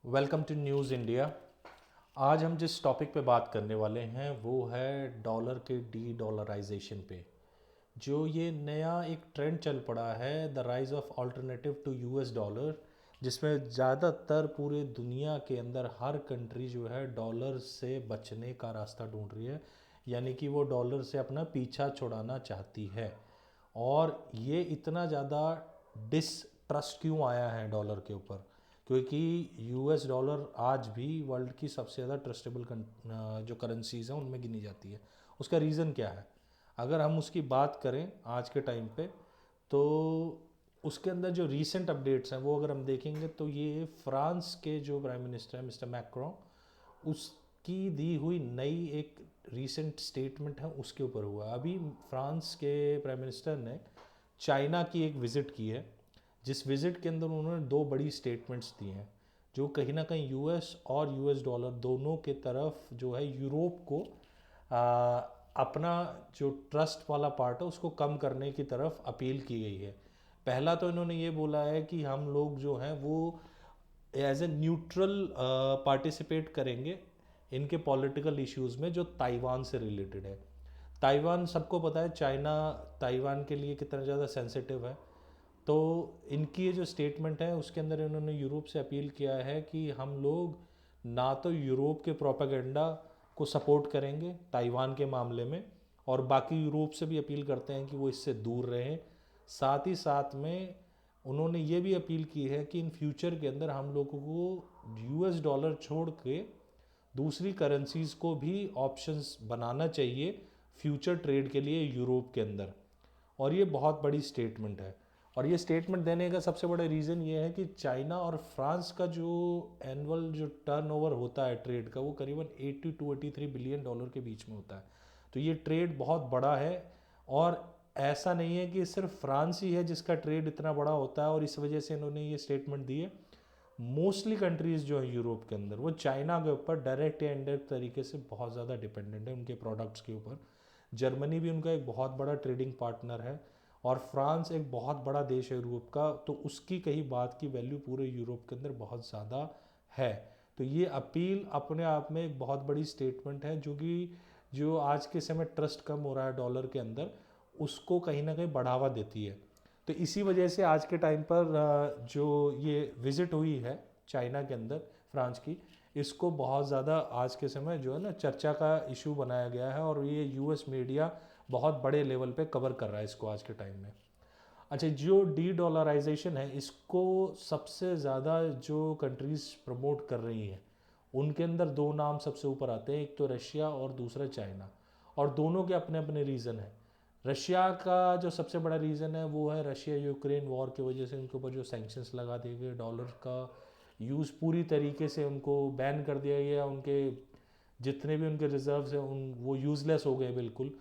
Welcome to news India. आज हम जिस टॉपिक पे बात करने वाले हैं वो है डॉलर के डी डॉलराइजेशन पे। जो ये नया एक ट्रेंड चल पड़ा है, the rise of alternative to US dollar, जिसमें ज़्यादातर पूरे दुनिया के अंदर हर कंट्री जो है डॉलर से बचने का रास्ता ढूंढ रही है, यानी कि वो डॉलर से अपना पीछा छुड़ाना चाहती है। और ये इतना ज़्यादा डिसट्रस्ट क्यों आया है डॉलर के ऊपर? क्योंकि यूएस डॉलर आज भी वर्ल्ड की सबसे ज़्यादा ट्रस्टेबल जो करेंसीज़ हैं उनमें गिनी जाती है। उसका रीज़न क्या है? अगर हम उसकी बात करें आज के टाइम पे, तो उसके अंदर जो रीसेंट अपडेट्स हैं वो अगर हम देखेंगे तो ये फ्रांस के जो प्राइम मिनिस्टर हैं मिस्टर मैक्रों, उसकी दी हुई नई एक रीसेंट स्टेटमेंट है उसके ऊपर हुआ। अभी फ्रांस के प्राइम मिनिस्टर ने चाइना की एक विज़िट की है, जिस विज़िट के अंदर उन्होंने दो बड़ी स्टेटमेंट्स दी हैं जो कहीं ना कहीं यूएस और यूएस डॉलर दोनों के तरफ जो है यूरोप को आ, अपना जो ट्रस्ट वाला पार्ट है उसको कम करने की तरफ अपील की गई है। पहला तो इन्होंने ये बोला है कि हम लोग जो हैं वो एज ए न्यूट्रल पार्टिसिपेट करेंगे इनके पॉलिटिकल इश्यूज़ में जो ताइवान से रिलेटेड है। ताइवान सबको पता है, चाइना ताइवान के लिए कितना ज़्यादा सेंसिटिव है। तो इनकी ये जो स्टेटमेंट है उसके अंदर इन्होंने यूरोप से अपील किया है कि हम लोग ना तो यूरोप के प्रोपेगेंडा को सपोर्ट करेंगे ताइवान के मामले में, और बाकी यूरोप से भी अपील करते हैं कि वो इससे दूर रहें। साथ ही साथ में उन्होंने ये भी अपील की है कि इन फ्यूचर के अंदर हम लोगों को यूएस डॉलर छोड़ के दूसरी करेंसीज़ को भी ऑप्शंस बनाना चाहिए फ्यूचर ट्रेड के लिए यूरोप के अंदर। और ये बहुत बड़ी स्टेटमेंट है। और ये स्टेटमेंट देने का सबसे बड़ा रीज़न ये है कि चाइना और फ्रांस का जो एनुअल जो टर्नओवर होता है ट्रेड का, वो करीबन 80 टू 83 बिलियन डॉलर के बीच में होता है। तो ये ट्रेड बहुत बड़ा है। और ऐसा नहीं है कि सिर्फ फ्रांस ही है जिसका ट्रेड इतना बड़ा होता है और इस वजह से इन्होंने ये स्टेटमेंट दी है। मोस्टली कंट्रीज़ जो हैं यूरोप के अंदर वो चाइना के ऊपर डायरेक्ट या इनडायरेक्ट तरीके से बहुत ज़्यादा डिपेंडेंट है उनके प्रोडक्ट्स के ऊपर। जर्मनी भी उनका एक बहुत बड़ा ट्रेडिंग पार्टनर है, और फ्रांस एक बहुत बड़ा देश है यूरोप का, तो उसकी कहीं बात की वैल्यू पूरे यूरोप के अंदर बहुत ज़्यादा है। तो ये अपील अपने आप में एक बहुत बड़ी स्टेटमेंट है जो कि जो आज के समय ट्रस्ट कम हो रहा है डॉलर के अंदर, उसको कहीं ना कहीं बढ़ावा देती है। तो इसी वजह से आज के टाइम पर जो ये विज़िट हुई है चाइना के अंदर फ्रांस की, इसको बहुत ज़्यादा आज के समय जो है ना चर्चा का इशू बनाया गया है, और ये यूएस मीडिया बहुत बड़े लेवल पे कवर कर रहा है इसको आज के टाइम में। अच्छा, जो डी डॉलराइजेशन है इसको सबसे ज़्यादा जो कंट्रीज़ प्रमोट कर रही हैं उनके अंदर दो नाम सबसे ऊपर आते हैं, एक तो रशिया और दूसरा चाइना। और दोनों के अपने अपने रीज़न हैं। रशिया का जो सबसे बड़ा रीज़न है वो है रशिया यूक्रेन वॉर की वजह से उनके ऊपर जो सैंक्शंस लगा दिए गए, डॉलर का यूज़ पूरी तरीके से उनको बैन कर दिया गया, उनके जितने भी उनके रिजर्व्स हैं उन वो यूज़लेस हो गए बिल्कुल।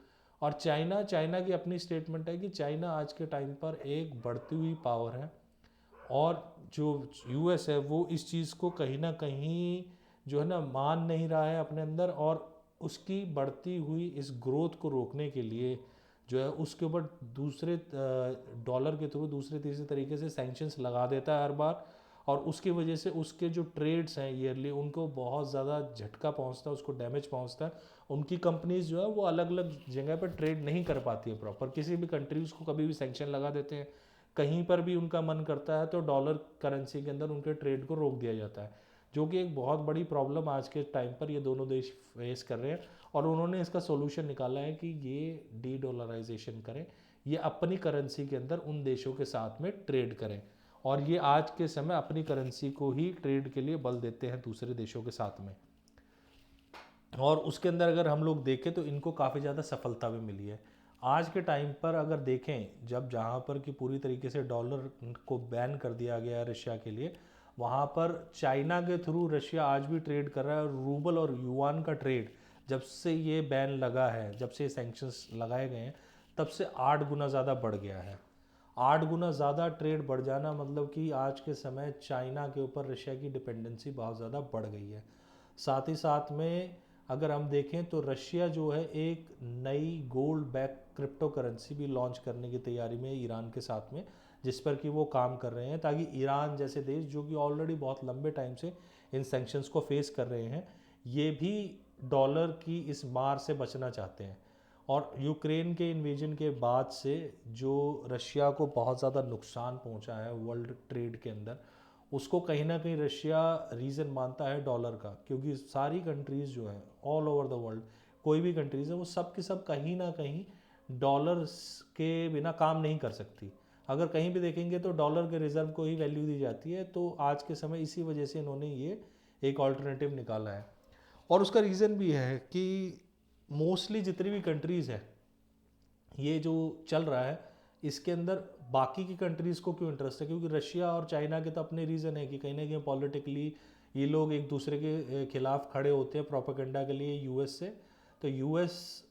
और चाइना चाइना की अपनी स्टेटमेंट है कि चाइना आज के टाइम पर एक बढ़ती हुई पावर है, और जो यूएस है वो इस चीज़ को कहीं ना कहीं जो है ना मान नहीं रहा है अपने अंदर, और उसकी बढ़ती हुई इस ग्रोथ को रोकने के लिए जो है उसके ऊपर दूसरे डॉलर के थ्रू दूसरे तीसरे तरीके से सैंक्शंस लगा देता है हर बार। और उसकी वजह से उसके जो ट्रेड्स हैं ईयरली उनको बहुत ज़्यादा झटका पहुंचता है, उसको डैमेज पहुंचता है। उनकी कंपनीज जो है वो अलग अलग जगह पर ट्रेड नहीं कर पाती है प्रॉपर, किसी भी कंट्रीज़ को कभी भी सैंक्शन लगा देते हैं। कहीं पर भी उनका मन करता है तो डॉलर करेंसी के अंदर उनके ट्रेड को रोक दिया जाता है, जो कि एक बहुत बड़ी प्रॉब्लम आज के टाइम पर ये दोनों देश फेस कर रहे हैं। और उन्होंने इसका सोल्यूशन निकाला है कि ये डी डॉलराइजेशन करें, ये अपनी करेंसी के अंदर उन देशों के साथ में ट्रेड करें, और ये आज के समय अपनी करेंसी को ही ट्रेड के लिए बल देते हैं दूसरे देशों के साथ में। और उसके अंदर अगर हम लोग देखें तो इनको काफ़ी ज़्यादा सफलता भी मिली है। आज के टाइम पर अगर देखें, जब जहाँ पर कि पूरी तरीके से डॉलर को बैन कर दिया गया है रशिया के लिए, वहाँ पर चाइना के थ्रू रशिया आज भी ट्रेड कर रहा है, और रूबल और युआन का ट्रेड जब से ये बैन लगा है, जब से सैंक्शंस लगाए गए हैं, तब से 8 गुना ज़्यादा बढ़ गया है। 8 गुना ज़्यादा ट्रेड बढ़ जाना मतलब कि आज के समय चाइना के ऊपर रशिया की डिपेंडेंसी बहुत ज़्यादा बढ़ गई है। साथ ही साथ में अगर हम देखें तो रशिया जो है एक नई गोल्ड बैक क्रिप्टो करेंसी भी लॉन्च करने की तैयारी में ईरान के साथ में, जिस पर कि वो काम कर रहे हैं, ताकि ईरान जैसे देश जो कि ऑलरेडी बहुत लंबे टाइम से इन सैंक्शंस को फेस कर रहे हैं, ये भी डॉलर की इस मार से बचना चाहते हैं। और यूक्रेन के इन्वेजन के बाद से जो रशिया को बहुत ज़्यादा नुकसान पहुंचा है वर्ल्ड ट्रेड के अंदर, उसको कहीं ना कहीं रशिया रीज़न मानता है डॉलर का, क्योंकि सारी कंट्रीज़ जो है ऑल ओवर द वर्ल्ड, कोई भी कंट्रीज़ है वो सब के सब कहीं ना कहीं डॉलर के बिना काम नहीं कर सकती। अगर कहीं भी देखेंगे तो डॉलर के रिज़र्व को ही वैल्यू दी जाती है। तो आज के समय इसी वजह से इन्होंने ये एक ऑल्टरनेटिव निकाला है। और उसका रीज़न भी है कि मोस्टली जितनी भी कंट्रीज़ है, ये जो चल रहा है इसके अंदर बाकी की कंट्रीज़ को क्यों इंटरेस्ट है, क्योंकि रशिया और चाइना के तो अपने रीज़न है कि कहीं ना कहीं पॉलिटिकली ये लोग एक दूसरे के खिलाफ खड़े होते हैं प्रोपेगेंडा के लिए यूएस से। तो यूएस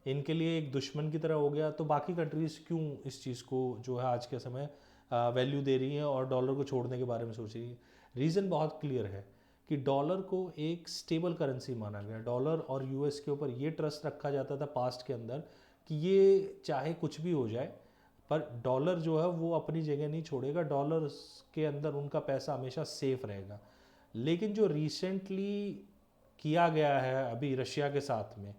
इनके लिए एक दुश्मन की तरह हो गया। तो बाकी कंट्रीज़ क्यों इस चीज़ को जो है आज के समय वैल्यू दे रही हैं और डॉलर को छोड़ने के बारे में सोच रही है। रीज़न बहुत क्लियर है कि डॉलर को एक स्टेबल करेंसी माना गया। डॉलर और यूएस के ऊपर ये ट्रस्ट रखा जाता था पास्ट के अंदर कि ये चाहे कुछ भी हो जाए पर डॉलर जो है वो अपनी जगह नहीं छोड़ेगा, डॉलर के अंदर उनका पैसा हमेशा सेफ रहेगा। लेकिन जो रिसेंटली किया गया है अभी रशिया के साथ में,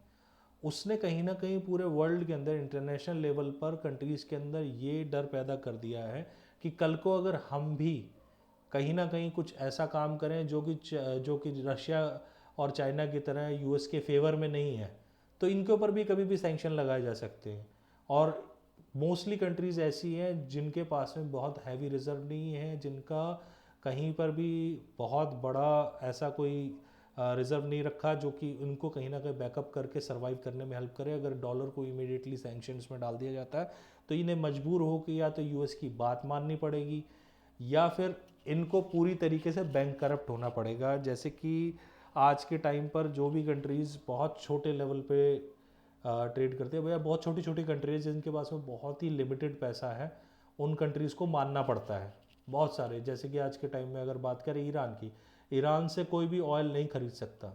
उसने कहीं ना कहीं पूरे वर्ल्ड के अंदर इंटरनेशनल लेवल पर कंट्रीज़ के अंदर ये डर पैदा कर दिया है कि कल को अगर हम भी कहीं ना कहीं कुछ ऐसा काम करें जो कि रशिया और चाइना की तरह यूएस के फेवर में नहीं है, तो इनके ऊपर भी कभी भी सैंक्शन लगाए जा सकते हैं। और मोस्टली कंट्रीज़ ऐसी हैं जिनके पास में बहुत हैवी रिजर्व नहीं है, जिनका कहीं पर भी बहुत बड़ा ऐसा कोई रिजर्व नहीं रखा जो कि उनको कहीं ना कहीं बैकअप करके सर्वाइव करने में हेल्प करे। अगर डॉलर को इमीडिएटली सैंक्शंस में डाल दिया जाता है तो इन्हें मजबूर हो कि या तो यूएस की बात माननी पड़ेगी या फिर इनको पूरी तरीके से बैंक करप्ट होना पड़ेगा। जैसे कि आज के टाइम पर जो भी कंट्रीज़ बहुत छोटे लेवल पे ट्रेड करते हैं, भैया बहुत छोटी छोटी कंट्रीज जिनके पास में बहुत ही लिमिटेड पैसा है, उन कंट्रीज़ को मानना पड़ता है। बहुत सारे, जैसे कि आज के टाइम में अगर बात करें ईरान की, ईरान से कोई भी ऑयल नहीं खरीद सकता,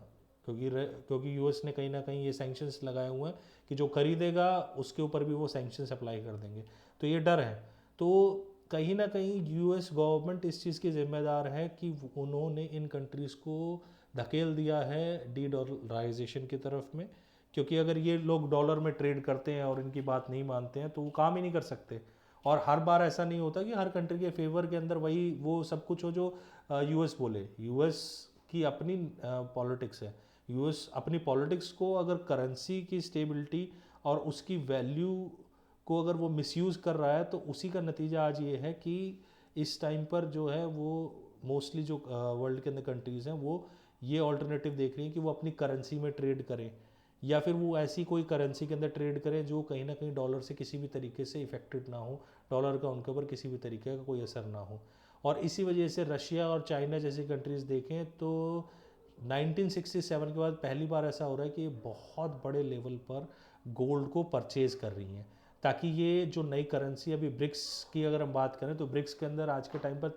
क्योंकि यूएस ने कहीं ना कहीं ये सैंक्शंस लगाए हुए हैं कि जो खरीदेगा उसके ऊपर भी वो सैंक्शंस अप्लाई कर देंगे। तो ये डर है। तो कहीं ना कहीं यूएस गवर्नमेंट इस चीज़ की जिम्मेदार है कि उन्होंने इन कंट्रीज़ को धकेल दिया है डी डॉलराइजेशन की तरफ में। क्योंकि अगर ये लोग डॉलर में ट्रेड करते हैं और इनकी बात नहीं मानते हैं तो वो काम ही नहीं कर सकते। और हर बार ऐसा नहीं होता कि हर कंट्री के फेवर के अंदर वही वो सब कुछ हो जो यूएस बोले। यूएस की अपनी पॉलिटिक्स है। यूएस अपनी पॉलिटिक्स को अगर करेंसी की स्टेबिलिटी और उसकी वैल्यू को अगर वो मिसयूज़ कर रहा है तो उसी का नतीजा आज ये है कि इस टाइम पर जो है वो मोस्टली जो वर्ल्ड के अंदर कंट्रीज़ हैं वो ये ऑल्टरनेटिव देख रही हैं कि वो अपनी करेंसी में ट्रेड करें या फिर वो ऐसी कोई करेंसी के अंदर ट्रेड करें जो कहीं ना कहीं डॉलर से किसी भी तरीके से इफेक्टेड ना हो, डॉलर का उनके ऊपर किसी भी तरीके का कोई असर ना हो। और इसी वजह से रशिया और चाइना जैसी कंट्रीज़ देखें तो 1967 के बाद पहली बार ऐसा हो रहा है कि ये बहुत बड़े लेवल पर गोल्ड को परचेज कर रही हैं, ताकि ये जो नई करेंसी अभी ब्रिक्स की अगर हम बात करें तो ब्रिक्स के अंदर आज के टाइम पर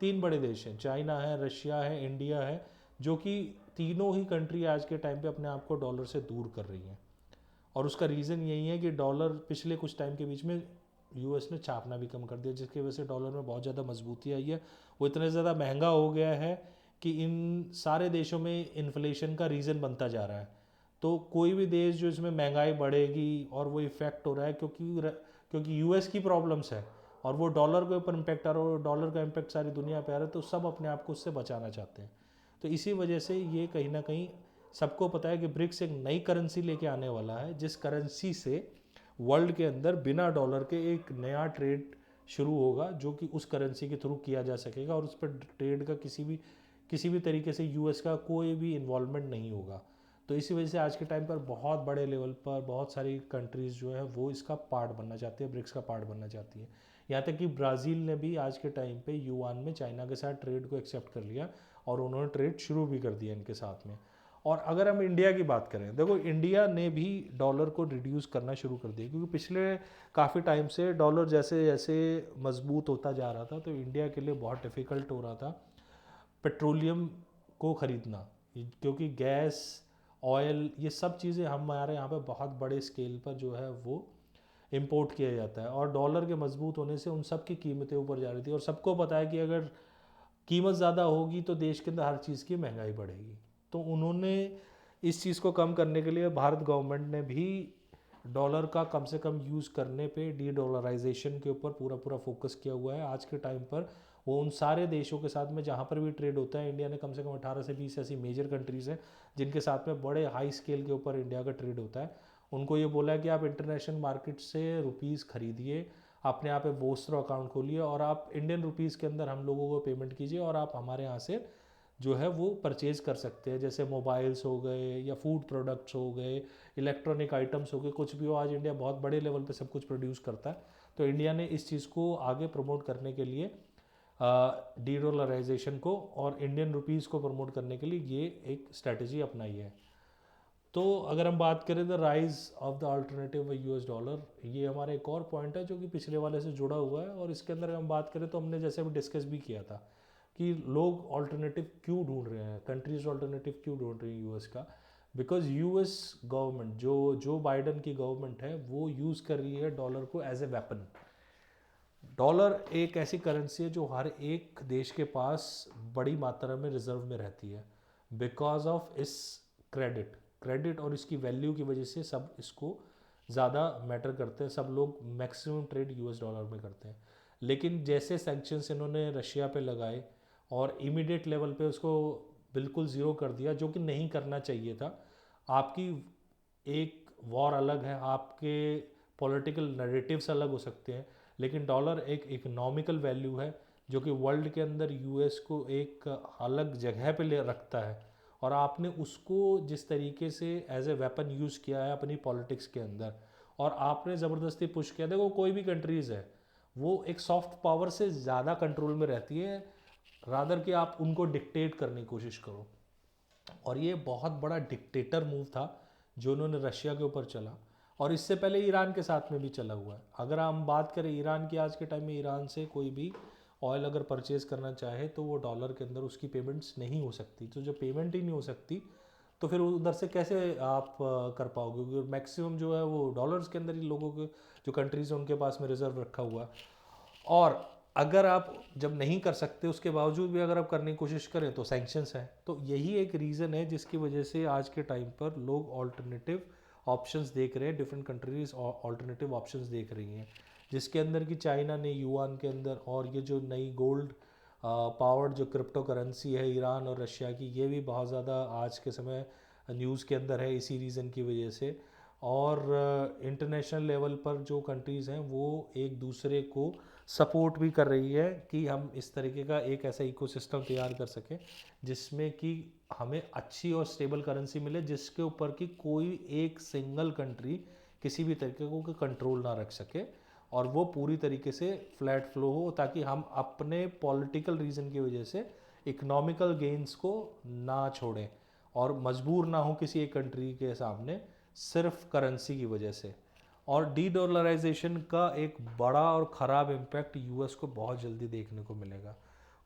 3 बड़े देश हैं, चाइना है, रशिया है, इंडिया है, जो कि तीनों ही कंट्री आज के टाइम पे अपने आप को डॉलर से दूर कर रही हैं। और उसका रीज़न यही है कि डॉलर पिछले कुछ टाइम के बीच में यूएस ने छापना भी कम कर दिया, जिसकी वजह से डॉलर में बहुत ज़्यादा मजबूती आई है। वो इतना ज़्यादा महंगा हो गया है कि इन सारे देशों में इन्फ्लेशन का रीज़न बनता जा रहा है। तो कोई भी देश जो इसमें महंगाई बढ़ेगी और वो इफ़ेक्ट हो रहा है क्योंकि यूएस की प्रॉब्लम्स है और वो डॉलर के ऊपर इम्पैक्ट आ रहा है और डॉलर का इम्पैक्ट सारी दुनिया पे आ रहा है, तो सब अपने आप को उससे बचाना चाहते हैं। तो इसी वजह से ये कहीं ना कहीं सबको पता है कि ब्रिक्स एक नई करेंसी लेके आने वाला है, जिस करेंसी से वर्ल्ड के अंदर बिना डॉलर के एक नया ट्रेड शुरू होगा जो कि उस करेंसी के थ्रू किया जा सकेगा और उस पर ट्रेड का किसी भी तरीके से यूएस का कोई भी इन्वॉल्वमेंट नहीं होगा। तो इसी वजह से आज के टाइम पर बहुत बड़े लेवल पर बहुत सारी कंट्रीज़ जो है वो इसका पार्ट बनना चाहती है, ब्रिक्स का पार्ट बनना चाहती है। यहाँ तक कि ब्राज़ील ने भी आज के टाइम पे युआन में चाइना के साथ ट्रेड को एक्सेप्ट कर लिया और उन्होंने ट्रेड शुरू भी कर दिया इनके साथ में। और अगर हम इंडिया की बात करें, देखो इंडिया ने भी डॉलर को रिड्यूस करना शुरू कर दिया, क्योंकि पिछले काफ़ी टाइम से डॉलर जैसे जैसे मजबूत होता जा रहा था तो इंडिया के लिए बहुत डिफ़िकल्ट हो रहा था पेट्रोलियम को ख़रीदना, क्योंकि गैस, ऑयल, ये सब चीज़ें हमारे यहाँ पे बहुत बड़े स्केल पर जो है वो इंपोर्ट किया जाता है, और डॉलर के मजबूत होने से उन सब की कीमतें ऊपर जा रही थी। और सबको पता है कि अगर कीमत ज़्यादा होगी तो देश के अंदर हर चीज़ की महंगाई बढ़ेगी। तो उन्होंने इस चीज़ को कम करने के लिए भारत गवर्नमेंट ने भी डॉलर का कम से कम यूज़ करने पे, डी डॉलराइजेशन के ऊपर पूरा पूरा फोकस किया हुआ है। आज के टाइम पर वो उन सारे देशों के साथ में जहाँ पर भी ट्रेड होता है, इंडिया ने कम से कम 18 से 20 ऐसी मेजर कंट्रीज़ हैं जिनके साथ में बड़े हाई स्केल के ऊपर इंडिया का ट्रेड होता है। उनको ये बोला है कि आप इंटरनेशनल मार्केट से रुपीज़ खरीदिए, अपने यहाँ पे बोस्ट्रो अकाउंट खोलिए और आप इंडियन रुपीज़ के अंदर हम लोगों को पेमेंट कीजिए और आप हमारे यहाँ से जो है वो परचेज़ कर सकते हैं। जैसे मोबाइल्स हो गए या फूड प्रोडक्ट्स हो गए, इलेक्ट्रॉनिक आइटम्स हो गए, कुछ भी हो, आज इंडिया बहुत बड़े लेवल पे सब कुछ प्रोड्यूस करता है। तो इंडिया ने इस चीज़ को आगे प्रमोट करने के लिए डी डॉलराइजेशन को और इंडियन रुपीज़ को प्रमोट करने के लिए ये एक स्ट्रैटेजी अपनाई है। तो अगर हम बात करें the rise of the alternative US dollar, ये हमारा एक और पॉइंट है जो कि पिछले वाले से जुड़ा हुआ है। और इसके अंदर हम बात करें तो हमने जैसे अभी डिस्कस भी किया था कि लोग ऑल्टरनेटिव क्यों ढूंढ रहे हैं, कंट्रीज ऑल्टरनेटिव क्यों ढूंढ रही है यूएस का। बिकॉज यूएस गवर्नमेंट, जो बाइडन की गवर्नमेंट है, वो यूज़ कर रही है डॉलर को एज ए वेपन। डॉलर एक ऐसी करेंसी है जो हर एक देश के पास बड़ी मात्रा में रिजर्व में रहती है, बिकॉज ऑफ इस क्रेडिट और इसकी वैल्यू की वजह से सब इसको ज़्यादा मैटर करते हैं। सब लोग मैक्सिमम ट्रेड यूएस डॉलर में करते हैं। लेकिन जैसे सैंक्शंस इन्होंने रशिया पे लगाए और इमीडिएट लेवल पे उसको बिल्कुल ज़ीरो कर दिया, जो कि नहीं करना चाहिए था। आपकी एक वॉर अलग है, आपके पॉलिटिकल नैरेटिव्स अलग हो सकते हैं, लेकिन डॉलर एक इकोनॉमिकल वैल्यू है जो कि वर्ल्ड के अंदर यूएस को एक अलग जगह पे ले रखता है। और आपने उसको जिस तरीके से एज ए वेपन यूज़ किया है अपनी पॉलिटिक्स के अंदर, और आपने ज़बरदस्ती पुश किया, देखो कोई भी कंट्रीज़ है वो एक सॉफ्ट पावर से ज़्यादा कंट्रोल में रहती है, रादर कि आप उनको डिक्टेट करने की कोशिश करो। और ये बहुत बड़ा डिक्टेटर मूव था जो उन्होंने रशिया के ऊपर चला, और इससे पहले ईरान के साथ में भी चला हुआ है। अगर हम बात करें ईरान की, आज के टाइम में ईरान से कोई भी ऑयल अगर परचेज करना चाहे तो वो डॉलर के अंदर उसकी पेमेंट्स नहीं हो सकती। तो जब पेमेंट ही नहीं हो सकती तो फिर उधर से कैसे आप कर पाओगे, क्योंकि मैक्सिमम जो है वो डॉलर्स के अंदर ही लोगों के, जो कंट्रीज हैं उनके पास में रिजर्व रखा हुआ है। और अगर आप जब नहीं कर सकते उसके बावजूद भी अगर आप करने की कोशिश करें तो सैंक्शंस हैं। तो यही एक रीज़न है जिसकी वजह से आज के टाइम पर लोग ऑल्टरनेटिव ऑप्शंस देख रहे हैं, डिफरेंट कंट्रीज ऑल्टरनेटिव ऑप्शंस देख रही हैं, जिसके अंदर कि चाइना ने युआन के अंदर, और ये जो नई गोल्ड पावर्ड जो क्रिप्टो करेंसी है ईरान और रशिया की, ये भी बहुत ज़्यादा आज के समय न्यूज़ के अंदर है इसी रीज़न की वजह से। और इंटरनेशनल लेवल पर जो कंट्रीज़ हैं वो एक दूसरे को सपोर्ट भी कर रही है कि हम इस तरीके का एक ऐसा इकोसिस्टम तैयार कर सकें जिसमें कि हमें अच्छी और स्टेबल करेंसी मिले, जिसके ऊपर कि कोई एक सिंगल कंट्री किसी भी तरीके को कंट्रोल ना रख सके, और वो पूरी तरीके से फ्लैट फ्लो हो, ताकि हम अपने पॉलिटिकल रीज़न की वजह से इकोनॉमिकल गेन्स को ना छोड़ें और मजबूर ना हो किसी एक कंट्री के सामने सिर्फ करेंसी की वजह से। और डी डॉलराइजेशन का एक बड़ा और ख़राब इम्पैक्ट यूएस को बहुत जल्दी देखने को मिलेगा,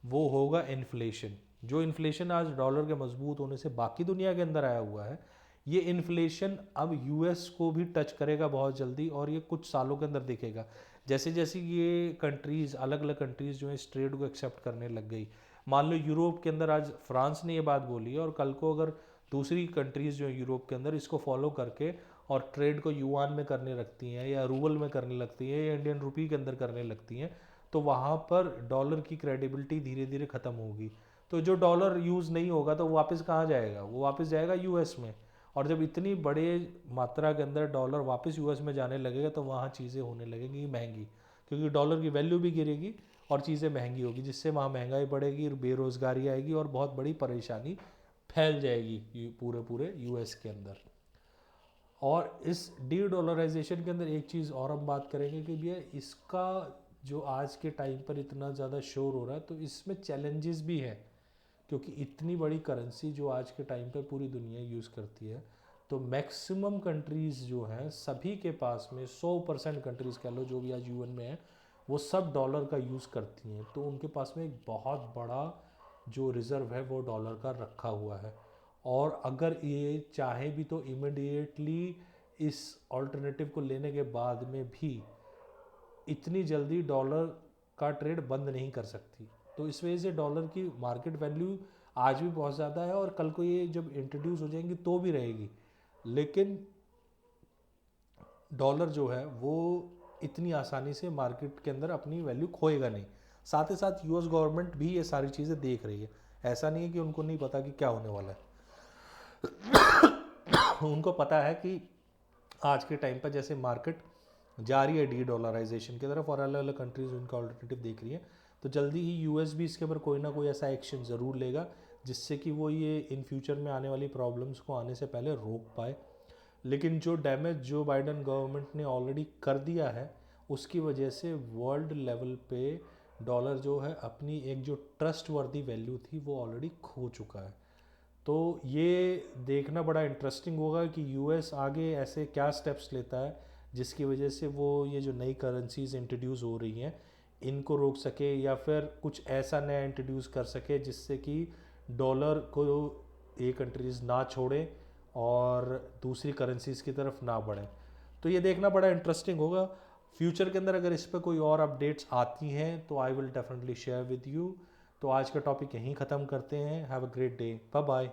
वो होगा इन्फ्लेशन। जो इन्फ्लेशन आज डॉलर के मजबूत होने से बाकी दुनिया के अंदर आया हुआ है, ये इन्फ्लेशन अब यूएस को भी टच करेगा बहुत जल्दी, और ये कुछ सालों के अंदर दिखेगा। जैसे जैसे ये कंट्रीज़, अलग अलग कंट्रीज़ जो है इस ट्रेड को एक्सेप्ट करने लग गई। मान लो यूरोप के अंदर आज फ्रांस ने ये बात बोली है, और कल को अगर दूसरी कंट्रीज़ जो है यूरोप के अंदर इसको फॉलो करके और ट्रेड को युआन में करने लगती हैं या रूबल में करने लगती हैं या इंडियन रुपी के अंदर करने लगती हैं, तो वहाँ पर डॉलर की क्रेडिबिलिटी धीरे धीरे ख़त्म होगी। तो जो डॉलर यूज़ नहीं होगा तो वो वापस कहाँ जाएगा, वो वापस जाएगा यूएस में। और जब इतनी बड़े मात्रा के अंदर डॉलर वापस यूएस में जाने लगेगा तो वहाँ चीज़ें होने लगेंगी महंगी, क्योंकि डॉलर की वैल्यू भी गिरेगी और चीज़ें महंगी होगी, जिससे वहाँ महंगाई बढ़ेगी, बेरोज़गारी आएगी और बहुत बड़ी परेशानी फैल जाएगी पूरे पूरे यूएस के अंदर। और इस डी डॉलराइजेशन के अंदर एक चीज़ और हम बात करेंगे कि भैया इसका जो आज के टाइम पर इतना ज़्यादा शोर हो रहा है, तो इसमें चैलेंजेस भी हैं, क्योंकि इतनी बड़ी करेंसी जो आज के टाइम पर पूरी दुनिया यूज़ करती है, तो मैक्सिमम कंट्रीज़ जो हैं सभी के पास में 100% कंट्रीज़ कह लो जो भी आज यूएन में है, वो सब डॉलर का यूज़ करती हैं। तो उनके पास में एक बहुत बड़ा जो रिज़र्व है वो डॉलर का रखा हुआ है। और अगर ये चाहे भी तो इमिडिएटली इस ऑल्टरनेटिव को लेने के बाद में भी इतनी जल्दी डॉलर का ट्रेड बंद नहीं कर सकती। तो इस वजह से डॉलर की मार्केट वैल्यू आज भी बहुत ज़्यादा है और कल को ये जब इंट्रोड्यूस हो जाएंगी तो भी रहेगी, लेकिन डॉलर जो है वो इतनी आसानी से मार्केट के अंदर अपनी वैल्यू खोएगा नहीं। साथ ही साथ यूएस गवर्नमेंट भी ये सारी चीज़ें देख रही है, ऐसा नहीं है कि उनको नहीं पता कि क्या होने वाला है। उनको पता है कि आज के टाइम पर जैसे मार्केट जा रही है डी डॉलराइजेशन की तरफ और अलग अलग कंट्रीज उनका ऑल्टरनेटिव देख रही है, तो जल्दी ही यूएस भी इसके ऊपर कोई ना कोई ऐसा एक्शन ज़रूर लेगा जिससे कि वो ये इन फ्यूचर में आने वाली प्रॉब्लम्स को आने से पहले रोक पाए। लेकिन जो डैमेज जो बाइडन गवर्नमेंट ने ऑलरेडी कर दिया है उसकी वजह से वर्ल्ड लेवल पे डॉलर जो है अपनी एक जो ट्रस्ट वर्दी वैल्यू थी वो ऑलरेडी खो चुका है। तो ये देखना बड़ा इंटरेस्टिंग होगा कि यूएस आगे ऐसे क्या स्टेप्स लेता है जिसकी वजह से वो ये जो नई करेंसीज इंट्रोड्यूस हो रही हैं इनको रोक सके या फिर कुछ ऐसा नया इंट्रोड्यूस कर सके जिससे कि डॉलर को ये कंट्रीज़ ना छोड़े और दूसरी करेंसीज की तरफ ना बढ़े। तो ये देखना बड़ा इंटरेस्टिंग होगा फ्यूचर के अंदर। अगर इस पर कोई और अपडेट्स आती हैं तो I will definitely share with you. तो आज का टॉपिक यहीं ख़त्म करते हैं। Have a great day, bye bye.